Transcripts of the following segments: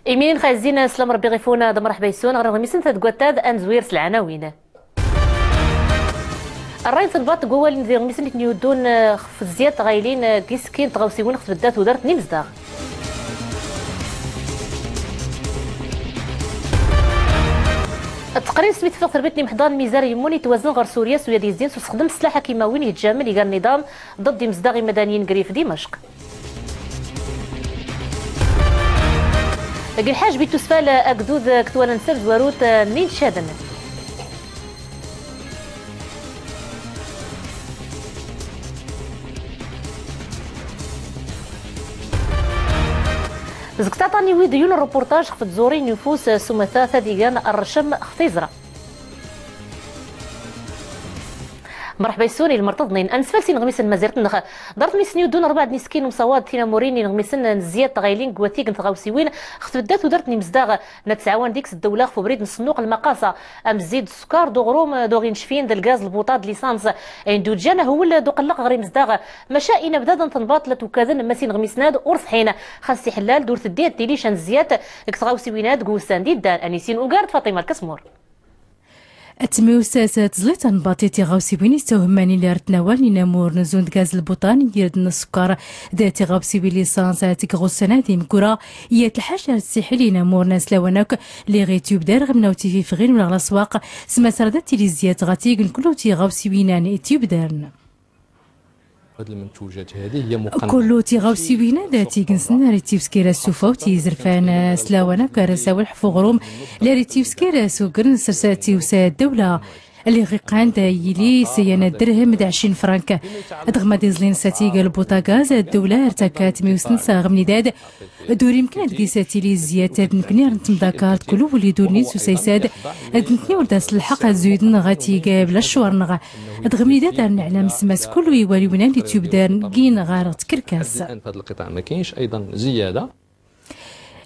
إيمين خايزين سلام ربي غيفونا دم مرحبا يسون غير غميسن تدقوتاد أنزويرس العناوين. الراي تنباط قوال ندير غميسن نيودون خف الزيات غايلين كيسكين تغاوسيون خف الدات ودارت نيمزداغ. التقرير سميت فوق تربيتني محضان ميزان يموني توازن غير سوريا سويا دي زين تستخدم السلاح كيماويين يتجامل يقال النظام ضد مزداغي مدنيين قريف دمشق. الحاج بيتو سفال أكدود كتوانا نسر زواروت نين شادن. زكتاطاني ويديون الروبورتاج خفت زوري نفوس سمثاثة ديغان الرشم خفيزرة. مرحبا يسوني المرتضنين انسفلسين غميسن مزيرت نخ دارت ميسنيو دون 4 نسكين ومصواد تينا موريني غميسن نزيات تغايلين كواتيك نتغاوسيوين خفدات ودرت مزداغ نتعاون ديكس الدوله في بريد الصندوق المقاصه ام زيد السكر دوغروم دوغين شفين د الغاز البوطاد ليسانس اندو جانا هو دو قلق غري مزداغ مشائنا بدا تنباط لتوكادن مسين غميسناد ورثحين خاصي حلال دورت الديت ديليشان زيات كتغاوسيوينات كوسان ديدان انيسين وقارد فاطمه الكسمور. التميوسات زليت انباطي غاوسي بيني توهماني اللي رتناوال نامور نزوند غاز البوطاني يردن السكر داتي غاوسي بليسانس تيك غوسناتي مكورا يات الحاجه الساحلي نامور ناس لواناك اللي غيتيوب دار غمناو تي في فغين ولا الاسواق سما سردات تيليزيات غاتيك كلو تي غاوسي بينان تيوب دارن هاد المنتوجات هذه هي مقننه كلو تيغاوسي بينا داتي كنسنا ريتيفسكيرا السوفا وتيزرفان سلاوانا كرساول حفوغروم لا ريتيفسكيرا سوكرن سرساتي وسا الدوله اللي غيقان دايلي سيانا درهم د 20 فرنك دغما ديزلين ساتيغ البوطاغاز الدوله ارتكات 105 غمنيداد دور يمكن ديساتي لي زياده نكني نتمداكارت كلو ولي دورني سوسيساد دنتني وداس الحق زيدن غاتي بلا الشوارنغ دغمنيداد نعلم سماس كلو يوالي ونان لي تيوب دار كين غار تكركاس الان في هذا القطاع ما كاينش ايضا زياده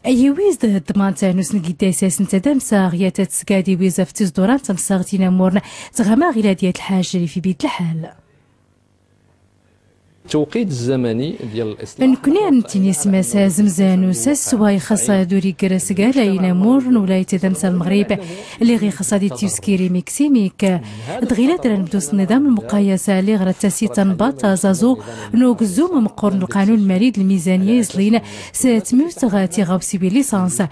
أيويز الضمان تاع نوس نقيد أساس نتدام ساغيات تسكادي ويزا في تزدوران تمساغتينا مورنا تغما غيلا ديال الحاجة اللي في بيت الحال. التوقيت الزمني ديال الاصلاح نكوني نتيني سماسا زمزان وساس واي خاصة دوري كراس كالا ينامور ولاية تمسا المغرب اللي غي خاصة دي تيوسكيري ميكسيميك دغيلا دران بدوس النظام المقايسة اللي غرا تاسي تنباط زازو نوكزوم مقورن القانون المالي الميزانية يزلين ساتموس غاتي غاوسي بليسانس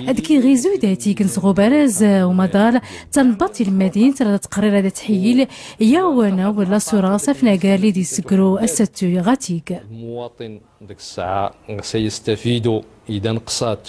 ادكي غيزو داتي كنسغو براز ومدار تنباط المدينة تقرير هذا تحييل يا وانا ولا سوراسة فناكالي دي سكرو غاتيك المواطن ديك الساعه سيستفيد اذا نقصات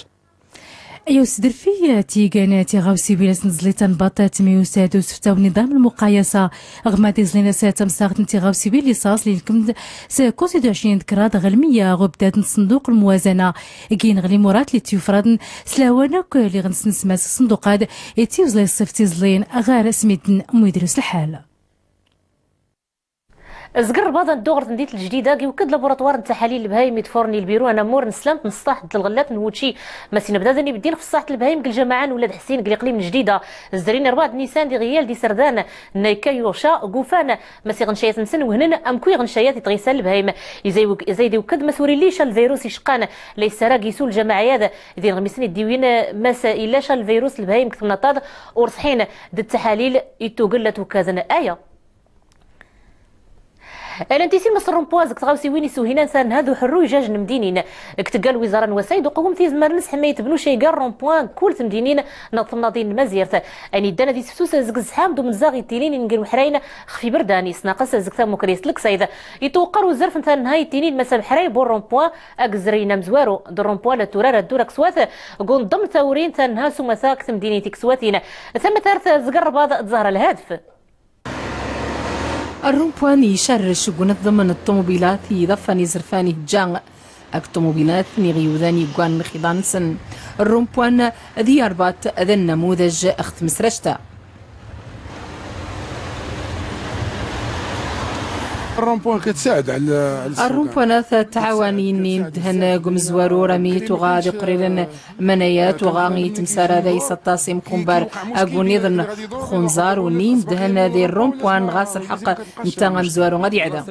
ايوا سدر في تيغاناتي غاوسي بلاس نزلي تنباطات ميوساد وسفتا نظام المقايسه غمادي زلينا ساتا مساغت نتي غاوسي بي ليساس اللي كم سكوسي 20 ذكرى غلميه غبدات صندوق الموازنه كاين غلي مرات اللي تيفرضن سلاوانك اللي غنسنسما الصندوقات يتيوزلي الصفتي زلين غير سميتن مدرس الحال. زقر بعض الدور تنديت الجديده كيوكد لابوراتوار التحاليل البهايم يتفورني البيرو انا مور نسلمت نصطاح د الغلات نوتشي ماسينا بدادني بدين في صحه البهايم الجماعان ولاد حسين قليقلي من جديده الزرين 4 نيسان دي غيال دي سردان نايكا يوشا قوفان ماسي غنشايات نسن وهنا ام كوي غنشايات يتغيسال البهايم يزايد وكد مسوري ليش الفيروس يشقان ليس راه كيسول الجماعيات دين غميسين الديوين ماسا الا الفيروس البهايم كتنطاد ورصحين د التحاليل يتوقلت وكازن ايه الانتيسي مصر رومبواز كتغاوسي وين يسوهينا سان هذو حرو يجاج مدينين كتقال وزاره الوسايد وقوم تيزمر نس حما يتبنوا شي قال رومبوان كل تمدينين ناضين مزيرت اني دانا دي سفسوس زق زحام دو مزاغي تيلين نقل محراين خفي برداني سناقص زكتا مكريس لك سايد يتوقر وزرف نتا نهاي تيلين مسا حراي بور رومبوان اكزرينا مزوارو دو رومبوان لا تورار الدورك سوات قون ضم ثورين تنها سومثا تمديني تكسواتين ثم تارث زقر بعض الظهر الهادف الرومبوان يشرش ضمن الطوموبيلات يضفني زرفاني جان الطوموبيلات نغيوذاني قوان خضان سن الرومبوان ذي أربات ذا النموذج أخت مسرشتا الرومبوان كتساعد على الرومبوانات تعاونين دهن قمزوارو رمي تغادي قريرا منايات وغاني تمسارا ذي سطاسيم كومبار اقونيضن خنزار ونين دهن ذي الرومبوان غاس الحق نتا مزوارو غادي عدا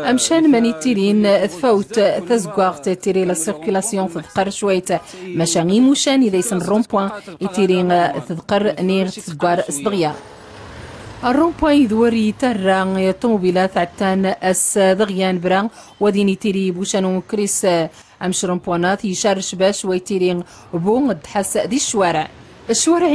امشان ماني تيرين ثفوت تزقاغ تيري لا سيركيلاسيون تذكر شويت مشاني موشاني ذيسن الرومبوان يتيرين تذكر نير تذكر صدغيا الرومبوان يدوري ترى الطوموبيلات عتان اس دغيان بران وديني تيري بوشانو كريس امش رومبوانات يشارش باش ويتيرين بون تحس دي الشوارع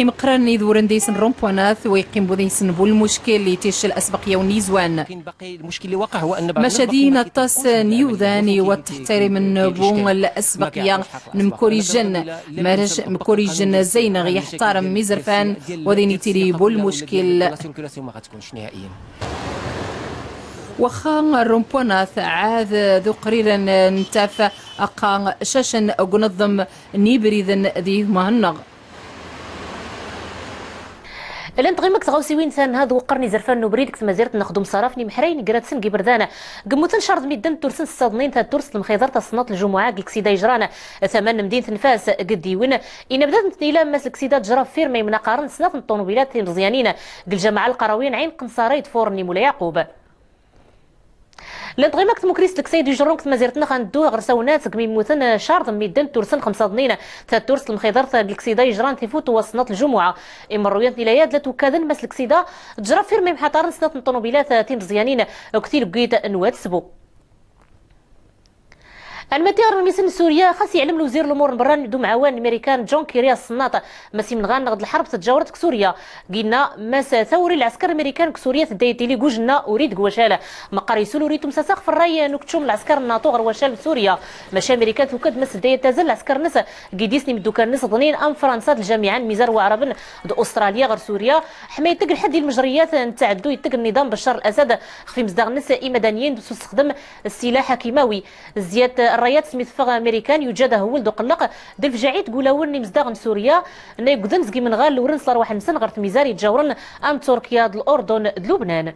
مقرن يدورن ديسن رومبوانات ويقيم بوديسن بو المشكل اللي تيش الاسبقيه ونيزوان باقي المشكل اللي وقع هو ان مشادين الطاس نيوذاني وتحترم من بون الاسبقيه نمكوريجن مارش مكوريجن زين يحترم ميزرفان وديني تيري بو المشكل وخا الرومبوانات عاد ذو قريرا نتاف اقا شاشن قنظم نيبريذن ذي مهنغ الانتغيمك تغوسيوين ثان هذا وقرني زرفان نبريد كتما زيرت نخدم صرافني محرين قراتسن قبردانا قموتن شرط ميدن تورسن الصادنين تا تورس المخيضر تا صنات الجمعة الكسيدا يجرانا ثمان مدينة نفاس قديون إن بدات نتنيلا ماس الكسيدا جرا فيرمي من قارن سنات الطوموبيلات مزيانين الجماعة القرويين عين قنصاريد فورني مولا يعقوب الانتغيمك تموكريس الكسيد يجرون كتما زيرتنا خندو غرساونات كميموتن شارط ميدن تورسن 5 ضنين تا تورس المخيضر تا الكسيدا يجران تيفوت وصنات الجمعة امرويات نلايات لا توكادن ماس الكسيدا جرا فيرمي محاطارن سنات الطوموبيلات تيم مزيانين كثير بقيت نوات سبو المتيار الميسن سوريا خاص يعلم وزير الامور البراني دو معاون الامريكان جون كيري الصناط ماسي من غنغد الحرب تجاورت كسوريا قلنا ماس ثوري العسكر الامريكان كسوريا تدايتي لي قوجنا اريد قواشاله مقر يسول وريتم ساساق في الراي نكتشوم العسكر الناطو غير واشال سوريا ماشي امريكان توكد ماس دايت تازل العسكر ناس قيديسني مدوكان ناس ظنين ام فرنسا الجامعه الميزار وعربن دو استراليا غير سوريا حمايه تق الحد المجريات نتعدو يتق النظام بشار الاسد خفي مصداق الناس مدنيين تستخدم السلاح كيماوي زياده الرايات سميت فغ امريكان يوجد هو لدو قلق دل فجاعيت قولاون مزداغن سوريا نا يقدن زكي من غال لورن صار واحد نسن غير ميزاري تجاورن ام تركيا الاردن لبنان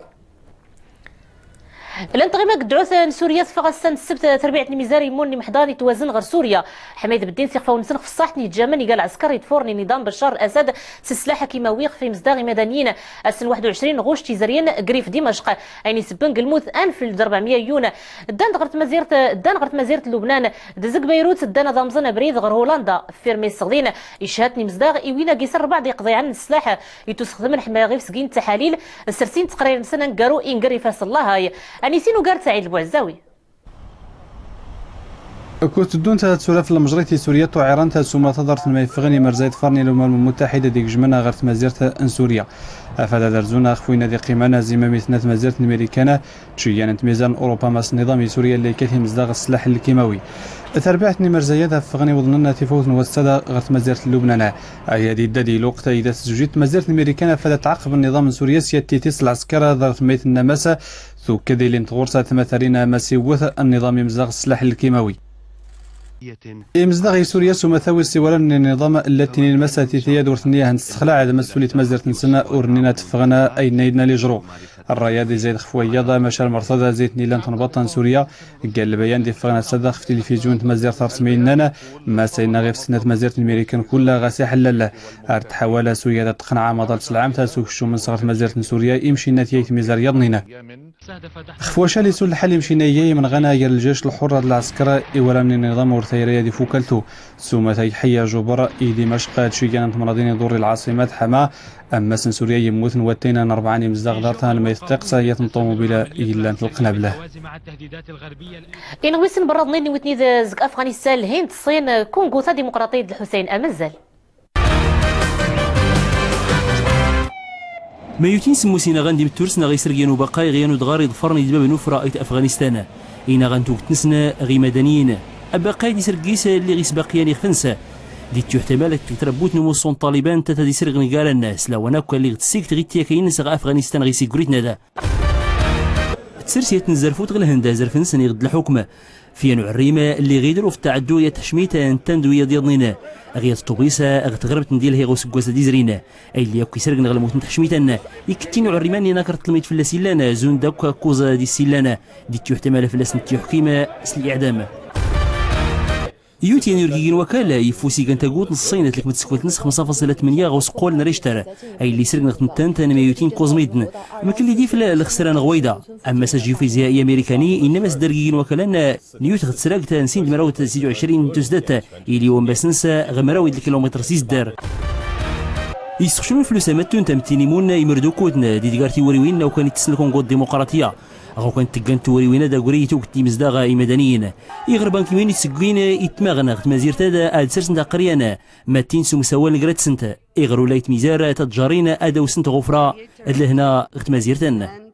الانتغيمك دعوث سوريا فغ السنه السبت تربيعه الميزاري موني محضاني توازن غير سوريا حمايه بدين سيخفاو نسن في الصحني جامني قال عسكري تفورني نظام بشار الاسد سلاح كيماوي في مصداغ مدنيين السنه 21 غوش تيزاريين قريف دمشق يعني سبن قلموث 1400 يون دان غرت مزيرت لبنان دزق بيروت دان ضمزنا بريد غير هولندا فيرمي الصغدين يشهدني مصداغ ايوينا قيسر بعض يقضي عن السلاح يتستخدم الحمايه غير سكين تحاليل السرسين تقرير سنه قارو انقري فاس الله هاي أنيسين وقارت سعيد البوعزاوي كنت دون تسولف المجريتي سوريا وعيران تسوما تدرت ما يفغني مرزايد فرني الامم المتحده ديك جمنا غير مزيرت ان سوريا افاد درزونا خفوينا دي قيمانا زيمامي ثنات مزيرت الامريكان تشيان ميزان اوروبا ماس نظام سوريا اللي كتهم مزداغ السلاح الكيماوي تربيعتني مرزايد فغني وظننا تفوت نوسدا غير مزيرت لبنان ايادي دادي الوقت اذا سجلت مزيرت الامريكان افاد تعقب النظام السوري سياتيتيس العسكر ضرت ميت النماسه ثو كذي لنتغرسة مثلين مسيوث النظام مزداغ السلاح الكيماوي مزداغ سوريا سمثاوي سوارا النظام التي نمساتي ثياد ورثنيا هنستخلع عاد مسؤولية مزرت نسنا ورنينا تفغنا اي نيدنا لجرو الرياضي زيد خفويا مشار مرصد زيت نيلان تنبطن سوريا قال البيان دي فغنا صدق في تلفزيون مزرت رسمينا ما سينا غير في سنة مزرت الامريكان كلها غاسي حلال ارت حوالا سوريا تقنع مضال العام تاسوك شو من صغر مزرت سوريا يمشي نتيجة ميزار يضنينا خفوشا لي سول الحل يمشي نيجي من غنا يا الجيش الحر العسكر ولا من النظام ورثيريا دي فوكلتو سوما تيحيا جبر ايدي مشقة تشيكان تمرضين دور العاصمة حما اما سن سوريا يموت وتينا 4 مزداغ دارتها لما يستقصى يتنطوم بلا الا نطلقنا بله إن ويسن برضني وتني زك افغانستان الهند الصين كونغو تا ديمقراطية الحسين امزل ما يتين سموسينا غاندي بتورسنا غيسرقيانو بقاي غيانو دغاري ضفرني دباب نوفرا ايت افغانستان اين غانتو تنسنا غي مدنيين ابقاي دي سرقيسا اللي غيس باقيان يخفنسا دي تحتمال تربوت نموصون طالبان تتا دي سرغني قال الناس لو انا اللي غتسيك تغيتيا كاين سغ افغانستان غيسيكوريتنا دا تسرسيت نزرفوت غير الهند زرفنسني غد الحكم في نوع الريمة اللي غيدروا في التعدو يا تحشميتا تندوية ديالنا غير طوبيسا غتغربت ندير هي غوس كواسا ديزرينا اي اللي ياكو يسرق نغلموت تحشميتا يكتي نوع الريمان ناكر تلميت في اللاسيلانا زون داكا كوزا دي السيلانا دي تيحتمل في اللاسن تيحكيمة سلي اعدام يوتي نيرجين وكاله يفوسي كانت قوت نصين لك متسكوت نسخ 5.8 غوس قول نريشتر اي اللي سرق نتنتان تان ميوتين كوزميدن ما كان اللي ديف الخسران غويدا اما سجيو فيزيائي امريكاني انما سدرجين وكالان نيوت غتسرق تنسين مراوت 26 تسدات اللي هو باسنسا غمراوي الكيلومتر سيزدار يسخشون الفلوس ماتون تمتينيمون يمردو كودنا دي ديغارتي وريوين لو كان يتسلكون كود ديمقراطيه غو كانت تكانت وريوينا دا غوريتو كتي مزداغا مدنيين يغربان كيمين يسكوين يتماغنا مازير تادا اد سرسنت قريانا ماتين سو مساوى لغرات سنت يغرو لايت ميزار تجارين ادا وسنت غفرا اد لهنا مازير تانا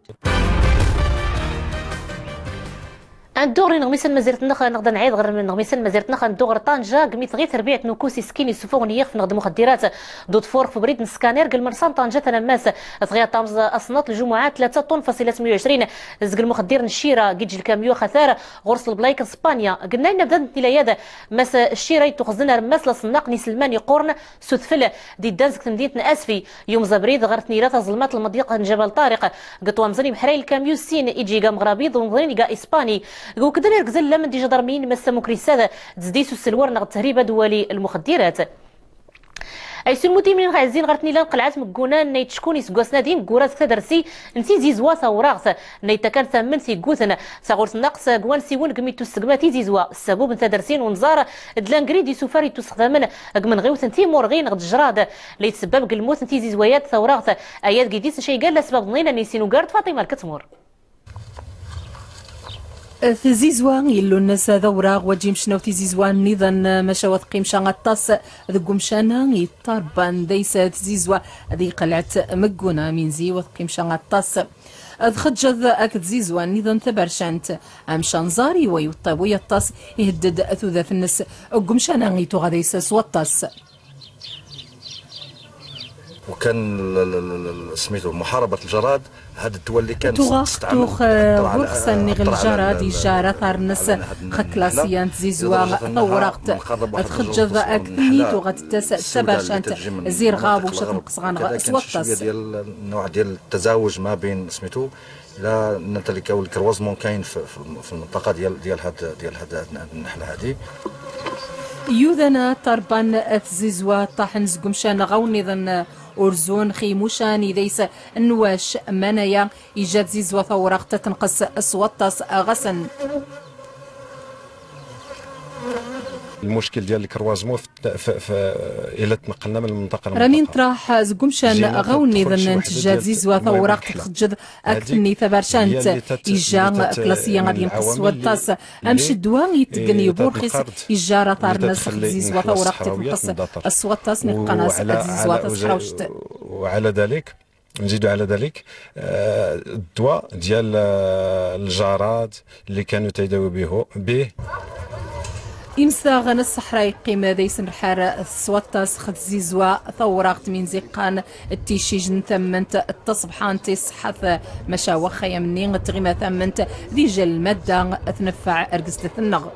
الدغري نغميسن مزيرت نخا نقدر نعيد غير من نغميسن مزيرت نخا ندغر طنجة قميت غير تربية نكوسي سكيني سفوني يخف نخدم مخدرات دوت فور في بريد نسكانير قل مرسان طنجة تنماس تغير طامز أصنات الجمعات 3 طن فاصلة 120 زق المخدر نشيرة جيج الكاميو خثارة غرس البلايك اسبانيا قلنا لنا بدات نتيلا ماس الشيرة تخزنا رماس لصناقني سلماني قرن سوثفل دي دازك تمديتنا اسفي يوم زبريد غرت نيرات ظلمات المضيق جبل طارق قطوة مزني بحري الكاميو سين يجي قام غرابيض ومغريني قا اسباني قو كدر يركزل لمن دي جدرمين مسا مكريسات تزديسو السلوار نغد تهريبه دولي المخدرات اي سلموتي من غازين غرتني لا قلعات مكونا نيت شكون يسقاس نادين كورات تدرسي نتي زيزوا ثوراغ نيت كان ثمن سي كوثنا ثغورت نقص كوان سيون كميتو السقماتي زيزوا السبوب تدرسين ونزار دلانغريدي سوفاري تستخدمن من غيوث نتي مورغين غد جراد لي تسبب الموت نتي زيزويات ثوراغ ايات كيديس شي قال لا سبب ظنينا نيسينو كارد فاطمه الكتمور في زيزوان يلو الناس ذوراغ وجيم شنوتي زيزوان نيضا مشاوات قيم شانغطاس ذو مشانا يطربان ديسات زيزوا ذي قلعت مقونا من زي وثقيم شانغطاس خجذ اكد زيزوان نيضا تبرشانت امشان زاري ويطابو يطاس يهدد اثوذا في الناس قمشانا يتو غاديس سوطاس وكان سميتو محاربه الجراد هاد الدول اللي كانت تستعمل فرصه نغل الجراد يجارة ثارنس خكلاسيان زيزوا ثورقت تخجذ اكني تغتس سباشانت زير غاب وشتم قصغان سوطاس ديال النوع ديال التزاوج ما بين سميتو الى نتلك الكروزمون كاين في المنطقه ديال هاد النحله هذه يوذنا تربان زيزوا طاحن زقمشان غوني ظن أرزون خيموشان ليس النواش منايا إيجاد زيزوا ثورق تنقص أصواتاس غسن المشكل ديال الكروازمون الى تنقلنا من المنطقه رامين طراح زقمشان غوني ظن تجاد زيزوا ثورق تخجد اكثني ثبرشانت ايجا كلاسيا غادي ينقص وطاس امشي الدوان يتقني بورخيس ايجا ثار ناس زيزوا ثورق تنقص السوطاس نقناس زيزوا تصحراوشت وعلى ذلك نزيدوا على ذلك الدواء ديال الجراد اللي كانوا تيداووا به إمسا غنا الصحراء قيمة ديس نحار السوطاس خد زيزوا ثوراغت من زيقان التيشيج ثمنت التصبحان تيصحث مشاوى خيا مني تغيما ثمنت رجال المادة تنفع أرقصة النغ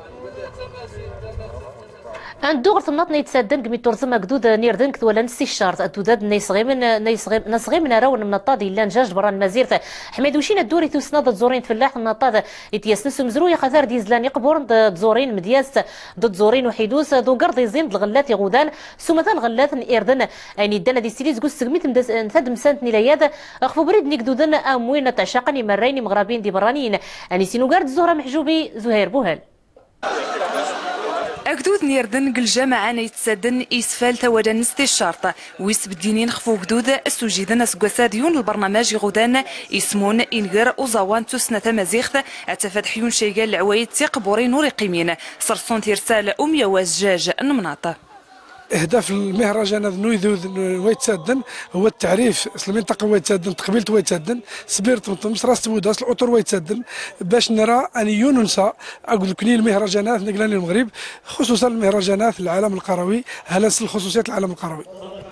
الدغر ثمنات نيتسادن كمي ترزم قدود نيردن ولا نسي الشارت الدوداد نسغي من راون من الطاد الا نجاج بران مزيرته حميد وشين الدوري توسناد تزورين فلاح من الطاد يتيسنس مزروي خثار ديزلان يقبور تزورين مدياس ضد زورين وحيدوس دو قرض يزين الغلات يغودان سو مثلا غلات اردن اني دانا دي سيليز كو سغميت نثد مسانت نيلاياد اخفو بريد نيكدودن اموين تعشقني مرين مغربين دي برانيين اني سينو قرد زهره محجوبي زهير بوهل أكدود نيردن قل جماعة يتسادن إسفال ثوالا نستي الشرط ويسبدينين خفو قدود السجيدن أسقساديون البرنامج غدان اسمون إنقر وزوان تسنة تمازيخ أتفتحيون شيقال العوايد تيقبورين ورقيمين صرصون تيرسال وزجاج النمناطة. اهداف المهرجان هذا نويذوذ ويتسادن هو التعريف المنطقه ويتسادن تقبيلت ويتسادن سبيرت مطمس راس تبوداس الاطر ويتسادن باش نرى ان يونسا اقول لك المهرجانات نقلان المغرب خصوصا المهرجانات العالم القروي هلس الخصوصيات العالم القروي.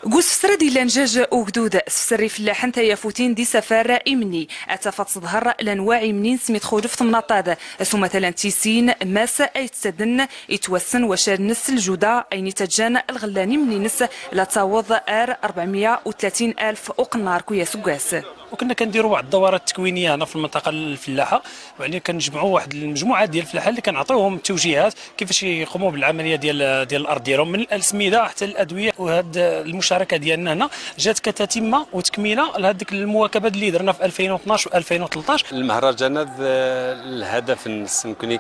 قوس فسرة دي لانجاج وجدود سفسري فلاحن تيافوتين دي سفارة إمني أتفت ظهر الأنواع منين سميت خولف ثمناطاد سو مثلا تيسين ماس أي تسدن يتوسن وشار نس الجودة أي تجان الغلاني مني نس لا تعوض 430 ألف أقنار كويا سقاس. وكنا كنديروا واحد الدورات التكوينيه هنا في المنطقه الفلاحه، يعني كنجمعوا واحد المجموعه ديال الفلاحه اللي كنعطيوهم التوجيهات كيفاش يقوموا بالعمليه ديال الارض ديالهم من الاسمده حتى الادويه. وهاد المشاركه ديالنا هنا جات كتتمه وتكميله لهذيك المواكبات اللي درنا في 2012 و 2013. المهرجانات الهدف يمكن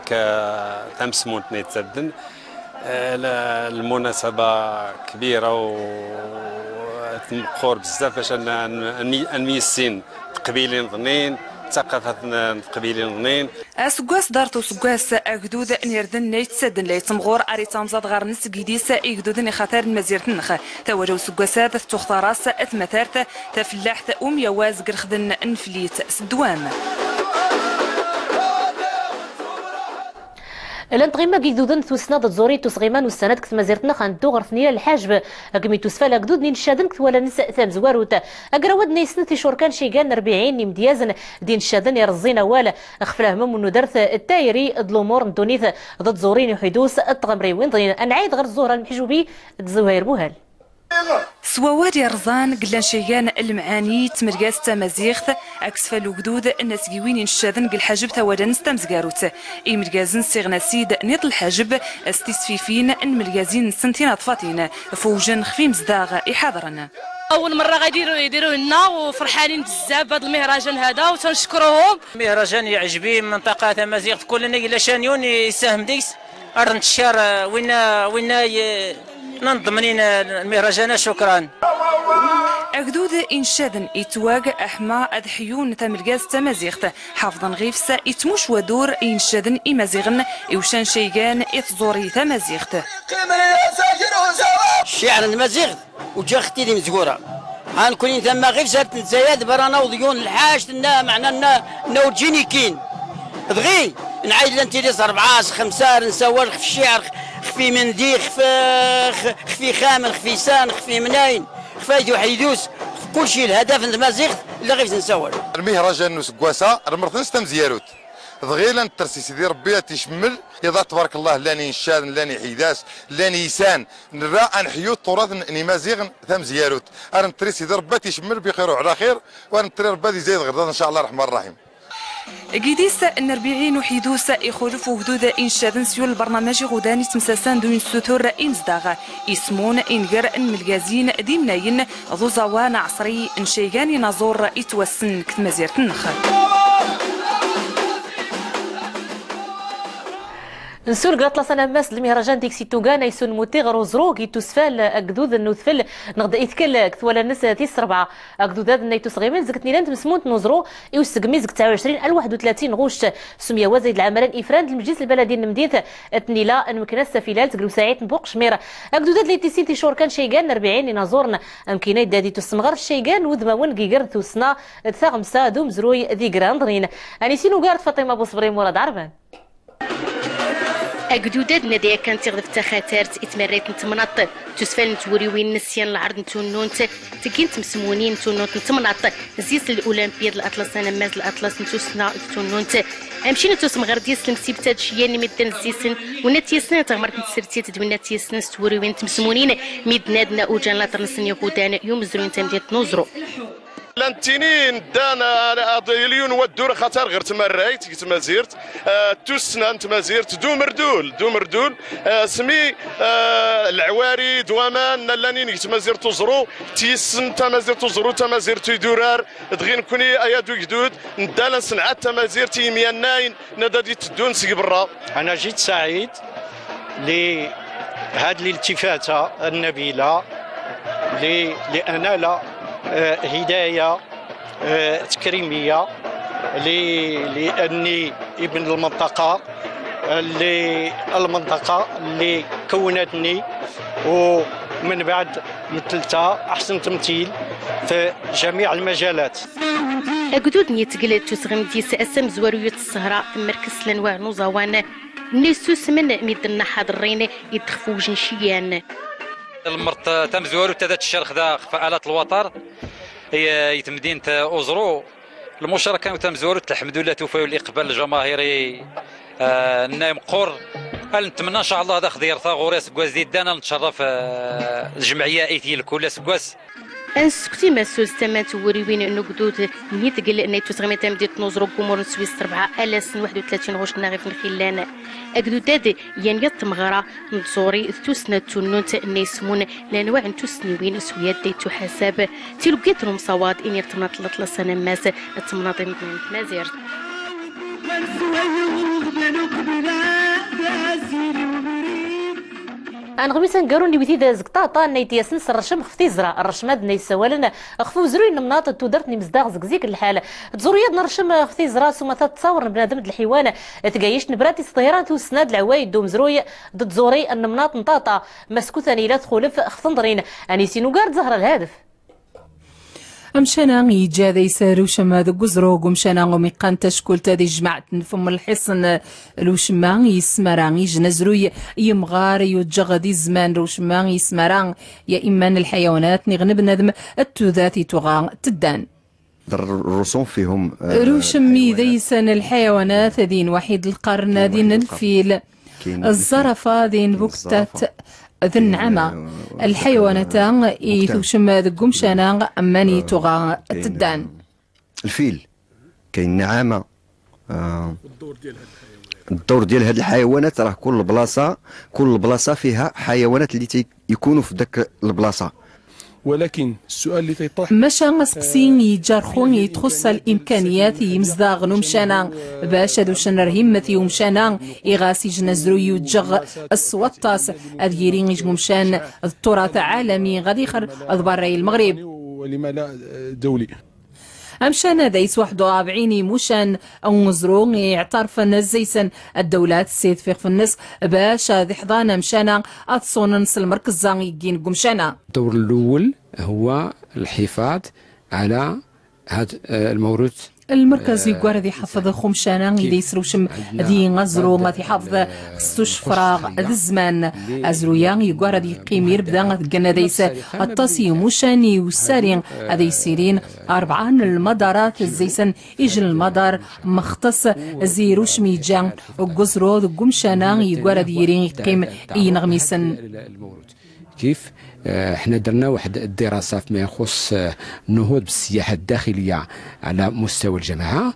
تمسمون تسدن المناسبه كبيره تمقور بزاف باش نميسين قبيلين ظنين ثقافة قبيلين ظنين. سكواس دارتو سكواس أجدود نيردن نيتسدن ليتمغور أري تامزاد غار نس جديس إجدود خطر المزيرت نخ توجو سكواسات تختارس أثمثارت تفلاحت يواز قرخدن انفليت سدوام. الانتغيما كيدودن توسناد تزوري توسغيمان والسند كتما زرتنا خاندو غرفنيه الحاجب كمي توسفال كدود نين شادن كتوالا نساء ثام زواروت اقراود نيسنتي شوركان شيغان 40 مديازن دين شادن يرزينا ولا خفله مم ندرث التايري ضلومور ندونيث ضد زورين حدوث التغمري وين ضين انعيد غير الزهره المحجوبي تزوير بوهال. سوواري رزان قلان شيان المعاني تمرقاس تمازيغت اكسفال وجدود الناس جيوين الشاذن قل حاجب توادن استمزقاروت اي مرقازن سيغنا سيد نيط الحاجب استسفيفين ان مرقازين سنتين اطفاتين فوجن خفي مزداغ يحاضرنا. اول مره غيديروا لنا وفرحانين بزاف بهذا المهرجان هذا وتنشكروهم. مهرجان يعجبني منطقه تمازيغت كلنا الا شانيون يساهم ديس ارض الشار وين ننضمنين المهرجان. شكرا. أجدود إنشادن إتواج أحمى أضحيون تمرجاز تمازيغت حافظا غيفس إتموش ودور إنشادن إمازيغن إوشان شيغان إتزوري تمازيغت. الشعر المازيغ وجاختي لي مزقورة هنكونين ثم غيفس تزايد برانا وضيون الحاج تنا معنا نوجيني كين دغي نعيد لنتيليس 4 5 نسوال في الشعر خفي مندي خفي خامل خفي سان خفي مناين خفايدو حيدوس كل شيء الهدف المازيغ اللي غير نسول المهرجان نسكواسا رمرثنس تم زياروت ضغيلا الترسيس ديال ربي تيشمل يضع تبارك الله لاني نشاد لاني حيداس لاني يسان نرى نحيو التراث نمازيغ ثم زياروت ارن تريسي ديال ربي تيشمل بخير وعلى خير وارن تري ربي يزيد غدا ان شاء الله الرحمن الرحيم. قيديس النربيعين وحيدوس يخولف وجدود إنشاد سيول البرنامج غداني تمساسان دون ستور إنزداغ اسمون إنجر الملجازين ديمناين ذو زوان عصري إنشيغاني نازور إتوسن كتمازيرت النخل. نسول قالت لصنا ماس المهرجان ديك سيتوغانا يسون موتي غير وزرو كي تسفال اكدود النوثفل نغدا يتكل كتوالا الناس تيس 4 اكدودات نيتو صغيمين زكتني لان تمسمونت نوزرو يوسقمي زك 29 31 غوش سميه وزيد العمران افران المجلس البلدي النمديث تنيلا المكنس فيلال تقلو ساعات بوق شميره اكدودات اللي تيسيتي شور كان شيغان 40 نازورنا امكينه دادي تسمغر الشيغان وذماون كيغر توسنا تاغمسا دوم زروي ذي كراندرين اني سينو قالت فاطمه بوصبري مراد عربان. أجدودات نادية كانت تغذف تخاترت إتمريت نتمنط تسفل نتوريوين نسيان العرض نتونون تكين تمسمونين نتونون نتمنط زيس الأولمبياد الأطلس أنا ماز الأطلس نتوسنا نتونون أمشي نتوسم غير ديس المسيبتات شيان ميدان زيسن ونتيسنا تغمرت نتسرتي تدوين نتيسنا ستوريوين تمسمونين ميدنادنا أوجان لا ترنسن يقودان يوم زروين تمديت نوزرو لانتينين دانا اليون ودور خطر غير تمريت تمازيرت توسنا تمازيرت دومردول سمي العواري دوامان لانين تمازيرت زرو تيسن تمازيرت زرو تمازيرت دورار دغين كوني ايادو جدود ندالا صنعات تمازيرت يمياناين ندادي تدون سي برا. انا جيت سعيد لهذه الالتفاته النبيله لانال هداية تكريمية لأني ابن المنطقة اللي كونتني ومن بعد مثلتها أحسن تمثيل في جميع المجالات. أجدود نيتقلد تسغم ديس أسم زوارية السهرة في مركز الأنواع نوزاوان نيسوس من ميدنا حاضرين يتخفوا جنشيان. المرت تم زوارو تذات الشرخ ذا فآلات الوتر هي مدينة أوزرو المشاركة تم زوارو الحمد لله توفى الإقبال الجماهيري النايم قر نتمنى ان شاء الله هذا خضير ثاغوريس كواز ديدانا نتشرف الجمعيه ايتي الكل سكواس انسكتي مسوز تما توريوين انو قدود نيت قال نيتو سغمي تمديت نوزرو كومور سويس 4 الاسن 31 غوش كنا غير في الخلان اقدوداد يعني يتمغرا نزوري توسنا تونونت نيسمون لانواع نتوسنيوين سويات ديتو حساب تيلوكيترم صواد ان يرتمنات 3 سنه ماس التمناطين من مازير غميسان قارون اللي بيتي زقطاطا نيتي ياسن الرشم خفتي زرا الرشماد ني سوالنا خفو زروي مناط تودرتني مزداغ زقزيك الحاله تزورياد نرشم خفتي زرا سوما تصور بنادم الحيوان تقايش نبراتي صطيران توسناد العوايد دوم زروي ضد زوري النمناط نطاطا مسكو ثاني لا تخولف خفنضرين اني سينوغارد زهر الهدف امشانا يجا يسارو شما ذو قزروق ومشانا وميقان تشكل تادي جماعة نفم الحصن لوشما يسمران يجنزرو يمغار يوجغدي الزمان روشما يسمران يا إمان الحيوانات نغنب ندم التوذات تغان تدان الرسوم فيهم روشمي ذيسان الحيوانات دين وحيد القرن دين الفيل الزرفة دين بوكتات ذي النعمة الحيوانات يثوشم ذقوم شانا أماني تغا تدان الفيل كاين نعامة الدور ديال هاد الحيوانات راه كل بلاصة فيها حيوانات اللي يكونوا في داك البلاصة ولكن السؤال اللي تيطرح ماشا مسقسين يجرخون يتخص الامكانيات يمزداغ نمشانا باش هادو شنر همتي ومشانا يغاسي جنزرو يوجغ السوطاس اذيرين يجمشان التراث عالمي غادي يخر ضبراي المغرب ولما لا دولي امشان دايس 41 موشان او نزرو يعترف الزيسن الدولات السيد في النص باش ذي حضانه مشانا اتصوننس المركز زان يجين قمشانا الدور الاول هو الحفاظ على هذا الموروث المركز يقار ذي حفظ خمشانا اللي يسروشم ذي غزرو غادي حفظ ستوش فراغ ذي الزمان ازرويا يقار ذي قيمير بدا قلنا ديس التصي موشاني والسارين هذي يسيرين 4 المدارات الزيسن يجي المدار مختص زيروش ميجان وقزرو ذي قمشانا يقار ذي يرين قيم ينغميسن كيف احنا درنا واحد الدراسه فيما يخص النهوض بالسياحه الداخليه على مستوى الجماعه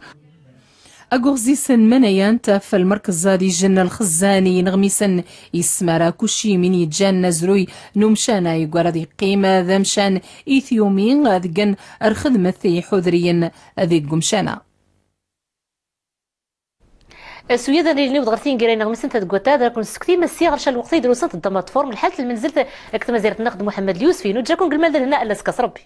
أغوزيسن منيان تاف المركز زادي جن الخزاني نغميسن يسمرا كوشي من يجان نزروي نمشانا يقرا دي قيمة ذمشان إثيومين غادقن الخدمة حذريا ذي قمشانا السويدة اللي نبغى غرتين قرينا غمسن تدقوتا دراكون سكتي مسي غرشا الوقت يدروسن تضمت فورم الحالة المنزل كتما زيرت النقد محمد اليوسفي نجاكم قل مال هنا الا سكاس ربي